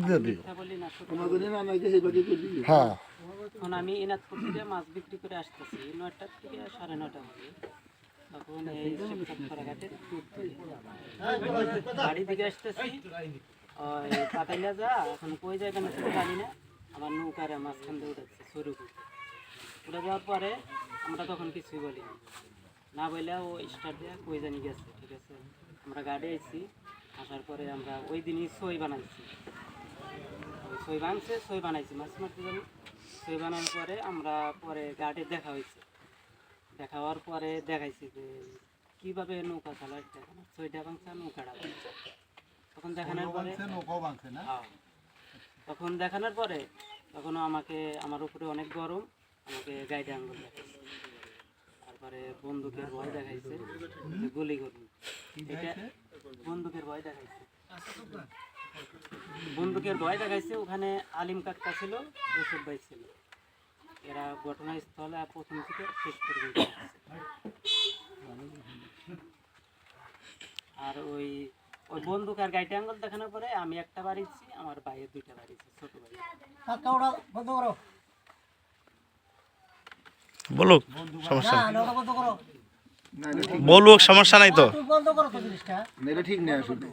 দিয়ে দিও। হ্যাঁ এখন আমি এনাথপুর থেকে মাছ বিক্রি করে আসতেছি 9টা থেকে 9:30 হবে। তখন এই ঘাটের বাড়ি থেকে আসতেছি ওই পাতাইলা যা এখন কই যায় কেন সেটা জানি না। আমার নৌকারে মাঝখান দিয়ে উঠেছে সরু উঠে যাওয়ার পরে আমরা তখন কিছুই বলি না বললে ও স্টার্ট দিয়ে কই জানি গেছে। ঠিক আছে, আমরা গাড়ি আইছি, আসার পরে আমরা ওই দিনই সই বানাইছি, সই বানছে সই বানাইছি মাছ মারতে যাবো। সই বানানোর পরে আমরা পরে গাড়ি দেখা হয়েছে, দেখা হওয়ার পরে দেখাইছি যে কীভাবে নৌকা চালায় দেখানো, সইটা ভাঙছে নৌকাটা ভাঙছে। তখন দেখানোর পরে তখন দেখানোর পরে তখনও আমাকে আমার উপরে অনেক গরম, আমাকে গাইডে আঙ্গুল দেখাইছে। তারপরে বন্দুকের ভয় দেখাইছে যে গুলি করুন, এটা বন্দুকের ভয় দেখাইছে। বন্দুকের ভয় দেখাইছে। ওখানে আলিম কাকা ছিল, ইউসুফ ভাই ছিল, এরা ঘটনাস্থলে প্রথম থেকে শেষ পর্যন্ত। আর ওই ওই বন্দুক আর গাইডে আঙ্গুল দেখানোর পরে আমি একটা বাড়িছি, আমার ভাইয়ের 2টা বাড়িছে, ছোট ভাই। বলুক সমস্যা বলুক, সমস্যা নাই তো। এটা ঠিক নেই আসলে।